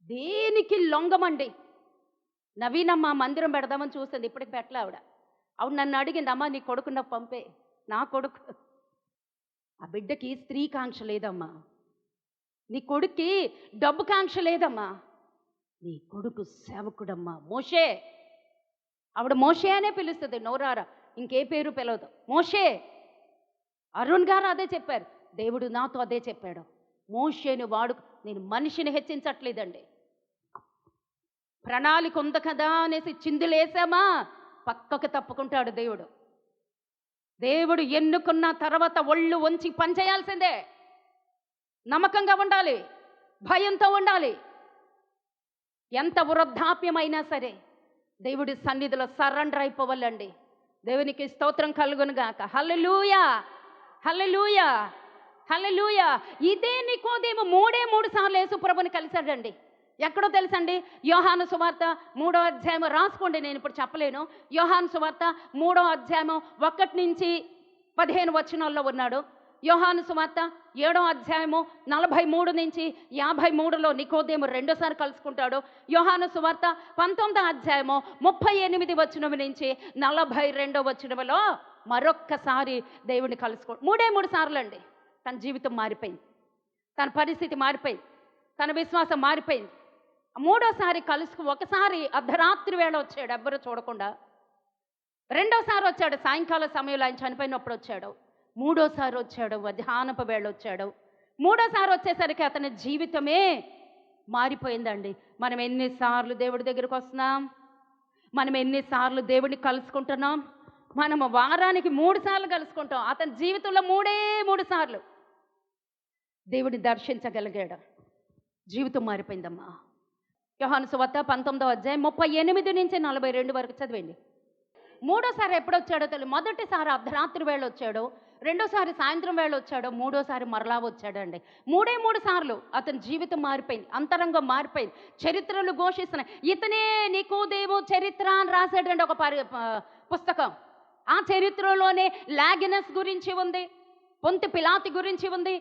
దేనికి లొంగమండి. నవీనమ్మ మందిరం పెడదామని చూస్తుంది, ఇప్పటికి పెట్టలే ఆవిడ. నన్ను అడిగింది, అమ్మ నీ కొడుకు నాకు పంపే. నా కొడుకు, ఆ బిడ్డకి స్త్రీ కాంక్ష లేదమ్మా, నీ కొడుక్కి డబ్బు కాంక్ష లేదమ్మా, నీ కొడుకు సేవకుడమ్మా, మోషే. ఆవిడ మోషే అనే పిలుస్తుంది నోరారా, ఇంకే పేరు పిలవదు, మోషే. అరుణ్ గారు అదే చెప్పారు, దేవుడు నాతో అదే చెప్పాడు. మోషేని నేను మనిషిని హెచ్చించట్లేదండి. ప్రణాళిక ఉంది కదా అనేసి చిందులేసామా పక్కకు తప్పుకుంటాడు దేవుడు. దేవుడు ఎన్నుకున్న తర్వాత ఒళ్ళు వంచి పనిచేయాల్సిందే. నమ్మకంగా ఉండాలి, భయంతో ఉండాలి. ఎంత వృద్ధాప్యమైనా సరే దేవుడి సన్నిధిలో సరెండర్ అయిపోవాలండి. దేవునికి స్తోత్రం కలుగునుగాక. హల్లెలూయా, హల్లెలూయా, హల్లెలూయా. ఇదే నికోదేము 3 సార్లు యేసుప్రభుని కలిశాడండి. ఎక్కడో తెలుసండి, యోహాను సువార్త 3వ అధ్యాయం రాసుకోండి, నేను ఇప్పుడు చెప్పలేను. యోహాను సువార్త 3వ అధ్యాయం 1 నుంచి 15 వచనాల్లో ఉన్నాడు. యోహాను సువార్త 7వ అధ్యాయము 43 నుంచి 53లో నికోదేము 2 సార్లు కలుసుకుంటాడు. యోహాను సువార్త 19వ అధ్యాయము 38 వచనం నుంచి 42వ వచనంలో మరొక్కసారి దేవుడిని కలుసుకో. 3 సార్లు అండి. తన జీవితం మారిపోయింది, తన పరిస్థితి మారిపోయింది, తన విశ్వాసం మారిపోయింది. 3వసారి ఒకసారి అర్ధరాత్రి వేళ వచ్చాడు, ఎవ్వరూ చూడకుండా. 2వసారి వచ్చాడు సాయంకాల సమయంలో, ఆయన చనిపోయినప్పుడు వచ్చాడు. 3వసారి వచ్చాడు మధ్యాహ్నపు వేళ వచ్చాడు. 3వసారి వచ్చేసరికి అతని జీవితమే మారిపోయిందండి. మనం ఎన్నిసార్లు దేవుడి దగ్గరికి వస్తున్నాం, మనం ఎన్నిసార్లు దేవుడిని కలుసుకుంటున్నాం. మనము వారానికి 3 సార్లు కలుసుకుంటాం. అతని జీవితంలో 3 సార్లు దేవుడిని దర్శించగలిగాడు. జీవితం మారిపోయిందమ్మా. యోహాను సువార్త 19వ అధ్యాయం 38 నుంచి 42 వరకు చదివండి. 3వసారి ఎప్పుడు వచ్చాడో తెలియదు. మొదటిసారి అర్ధరాత్రి వేళ వచ్చాడు, 2వసారి సాయంత్రం వేళ వచ్చాడు, 3వసారి మరలా వచ్చాడండి. 3 సార్లు అతని జీవితం మారిపోయింది, అంతరంగం మారిపోయింది, చరిత్రలు ఘోషిస్తున్నాయి. ఇతనే నికోదేము చరిత్ర అని రాశాడండి ఒక పుస్తకం. ఆ చరిత్రలోనే లాగినస్ గురించి ఉంది, పొంతి పిలాతు గురించి ఉంది,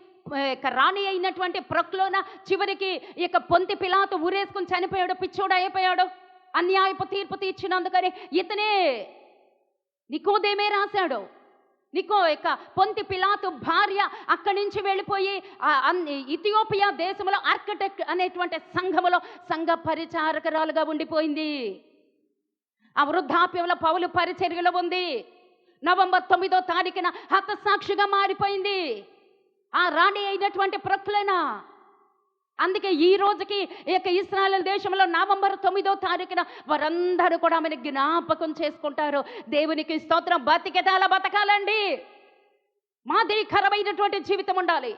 రాణి అయినటువంటి ప్రొక్లోన చివరికి ఇక పొంతి పిలాతు ఊరేసుకుని చనిపోయాడు, పిచ్చోడు అయిపోయాడు, అన్యాయపు తీర్పు తీర్చినందుకని ఇతనే నికోదేమే రాశాడు. పొంతి పిలాతు భార్య అక్కడి నుంచి వెళ్ళిపోయి ఇథియోపియా దేశంలో ఆర్కిటెక్ట్ అనేటువంటి సంఘములో సంఘ పరిచారకురాలుగా ఉండిపోయింది. ఆ వృద్ధాప్యంలో పౌలు పరిచర్యలో ఉంది. నవంబర్ 9వ తారీఖున హతసాక్షిగా మారిపోయింది ఆ రాణి అయినటువంటి ప్రొక్లెనా. అందుకే ఈ రోజుకి ఇస్రాయేల్ దేశంలో నవంబర్ 9వ తారీఖున వారందరూ కూడా ఆమెను జ్ఞాపకం చేసుకుంటారు. దేవునికి స్తోత్రం. బతికితే అలా బతకాలండి. మాదిరికరమైనటువంటి జీవితం ఉండాలి.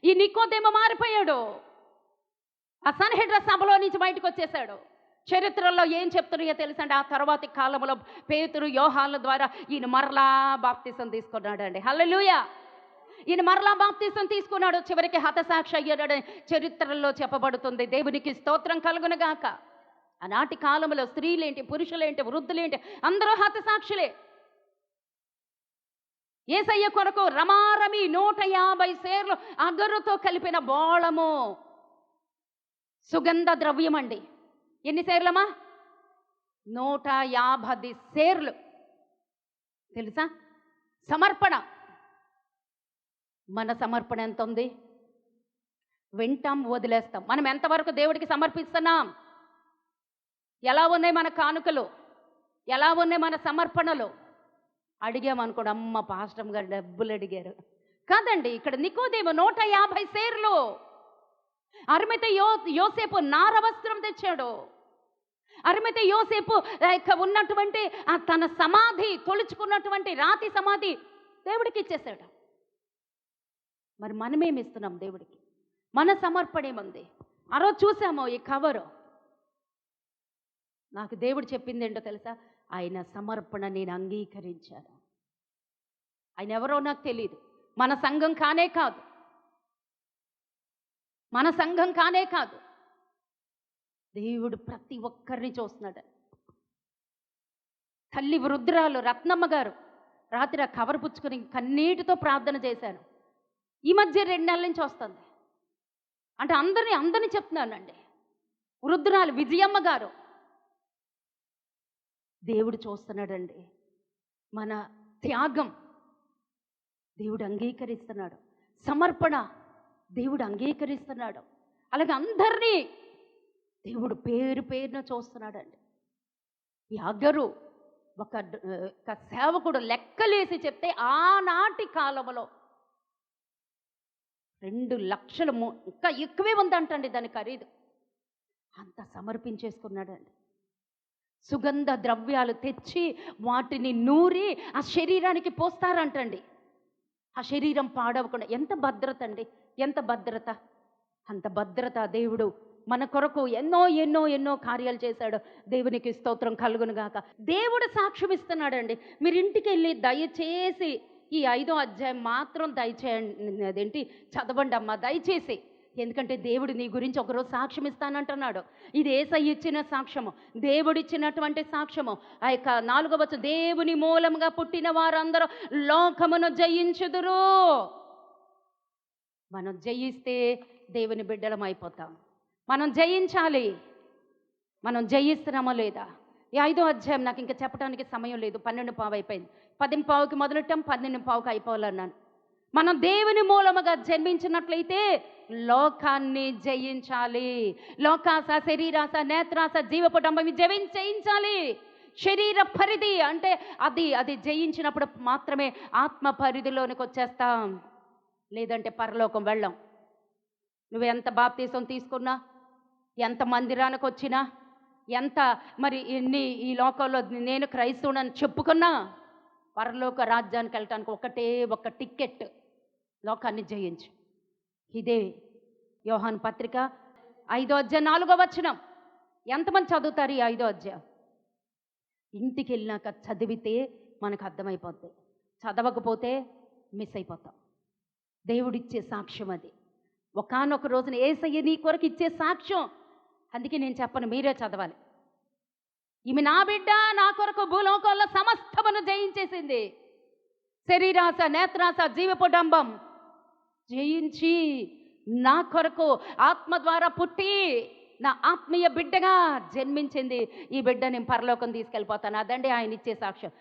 ఈ నికోదేము మారిపోయాడు. ఆ సన్హెడ్ర సభలో నుంచి బయటకు వచ్చేసాడు. చరిత్రలో ఏం చెప్తున్నాయో తెలుసండి, ఆ తర్వాతి కాలంలో పేతురు, యోహాన్ల ద్వారా ఈయన మరలా బాప్తిసం తీసుకున్నాడు అండి. హల్లెలూయా. ఈయన మరలా బాప్తిసం తీసుకున్నాడు. చివరికి హతసాక్షి అయ్యాడని చరిత్రలో చెప్పబడుతుంది. దేవునికి స్తోత్రం కలుగునుగాక. ఆనాటి కాలంలో స్త్రీలేంటి, పురుషులేంటి, వృద్ధులేంటి అందరూ హతసాక్షులే. యేసయ్య కొరకు రమారమి 150 సేర్లు అగరుతో కలిపిన బోళము సుగంధ ద్రవ్యం అండి. ఎన్ని సేర్లమ్మా? 150 సేర్లు. తెలుసా? సమర్పణ. మన సమర్పణ ఎంత ఉంది? వింటాం, వదిలేస్తాం. మనం ఎంతవరకు దేవుడికి సమర్పిస్తున్నాం? ఎలా ఉన్నాయి మన కానుకలు? ఎలా ఉన్నాయి మన సమర్పణలు? అడిగామనుకోండి, అమ్మ పాస్టర్ గారు డబ్బులు అడిగారు కాదండి. ఇక్కడ నికోదేము 150 సేర్లు. అరిమతె యోసేపు నార వస్త్రం తెచ్చాడు. అరిమతె యోసేపు ఉన్నటువంటి తన సమాధి, తొలుచుకున్నటువంటి రాతి సమాధి దేవుడికి ఇచ్చేసాడు. మరి మనమేమి ఇస్తున్నాం దేవుడికి? మన సమర్పణ ఏముంది? ఆ రోజు చూసాము ఈ కవరు. నాకు దేవుడు చెప్పింది ఏంటో తెలుసా? ఆయన సమర్పణ నేను అంగీకరించాను. ఆయన ఎవరో నాకు తెలియదు. మన సంఘం కానే కాదు, మన సంఘం కానే కాదు. దేవుడు ప్రతి ఒక్కరిని చూస్తున్నాడు. తల్లి వృద్ధురాలు రత్నమ్మ గారు రాత్రి ఆ కవర్ పుచ్చుకొని కన్నీటితో ప్రార్థన చేశాను. ఈ మధ్య 2 నెలల నుంచి వస్తుంది. అంటే అందరినీ చెప్తున్నానండి. వృద్ధురాలు విజయమ్మ గారు. దేవుడు చూస్తున్నాడండి. మన త్యాగం దేవుడు అంగీకరిస్తున్నాడు. సమర్పణ దేవుడు అంగీకరిస్తున్నాడు. అలాగే అందరినీ దేవుడు పేరు పేరున చూస్తున్నాడండి. ఈ అగరు ఒక సేవకుడు లెక్కలేసి చెప్తే ఆనాటి కాలంలో 2 లక్షలు, ఇంకా ఎక్కువే ఉందంటండి దాని ఖరీదు. అంత సమర్పించేసుకున్నాడండి. సుగంధ ద్రవ్యాలు తెచ్చి వాటిని నూరి ఆ శరీరానికి పోస్తారంటండి. ఆ శరీరం పాడవకుండా. ఎంత భద్రత అండి, ఎంత భద్రత! అంత భద్రత దేవుడు మన కొరకు ఎన్నో ఎన్నో ఎన్నో కార్యాలు చేశాడు. దేవునికి స్తోత్రం కలుగునుగాక. దేవుడు సాక్ష్యం ఇస్తున్నాడండి. మీరు ఇంటికి వెళ్ళి దయచేసి ఈ 5వ అధ్యాయం మాత్రం దయచేయండి, చదవండి అమ్మా దయచేసి. ఎందుకంటే దేవుడు నీ గురించి ఒకరోజు సాక్ష్యం ఇస్తానంటున్నాడు. ఇది యేసయ్య ఇచ్చిన సాక్ష్యము, దేవుడిచ్చినటువంటి సాక్ష్యము. ఆ యొక్క 4వ వచనం, దేవుని మూలంగా పుట్టిన వారందరూ లోకమును జయించుదురు. మనం జయిస్తే దేవుని బిడ్డలం అయిపోతాం. మనం జయించాలి. మనం జయిస్తున్నామో లేదా? ఈ 5వ అధ్యాయం నాకు ఇంకా చెప్పడానికి సమయం లేదు. 12:15 అయిపోయింది. 10:15కి మొదలెట్టాం, 12:15కి అయిపోవాలన్నాను. మనం దేవుని మూలముగా జన్మించినట్లయితే లోకాన్ని జయించాలి. లోకాస, శరీరాస, నేత్రాస, జీవపుటంబం జయించాలి. శరీర పరిధి అంటే అది జయించినప్పుడు మాత్రమే ఆత్మ పరిధిలోనికి వచ్చేస్తాం. లేదంటే పరలోకం వెళ్ళం. నువ్వు ఎంత బాప్తీసం తీసుకున్నా, ఎంత మందిరానికి వచ్చినా, ఎంత మరి ఈ లోకంలో నేను క్రైస్తవుడని చెప్పుకున్నా, పరలోక రాజ్యానికి వెళ్ళటానికి ఒకటే ఒక టికెట్, లోకాన్ని జయించు. ఇదే యోహాను పత్రిక 5వ అధ్యాయం 4వ వచనం. ఎంతమంది చదువుతారు ఈ 5వ అధ్యాయం? ఇంటికి వెళ్ళినాక చదివితే మనకు అర్థమైపోద్ది. చదవకపోతే మిస్ అయిపోతాం. దేవుడిచ్చే సాక్ష్యం అది. ఒకానొక రోజున యేసయ్య నీ కొరకు ఇచ్చే సాక్ష్యం. అందుకే నేను చెప్పను, మీరే చదవాలి. ఈమె నా బిడ్డ, నా కొరకు భూలోకంలో సమస్తమును జయించేసింది. శరీరాస, నేత్రాస, జీవపుడంబం జయించి నా కొరకు ఆత్మ ద్వారా పుట్టి నా ఆత్మీయ బిడ్డగా జన్మించింది. ఈ బిడ్డ నేను పరలోకం తీసుకెళ్ళిపోతాను. అదండి ఆయన ఇచ్చే సాక్ష్యం.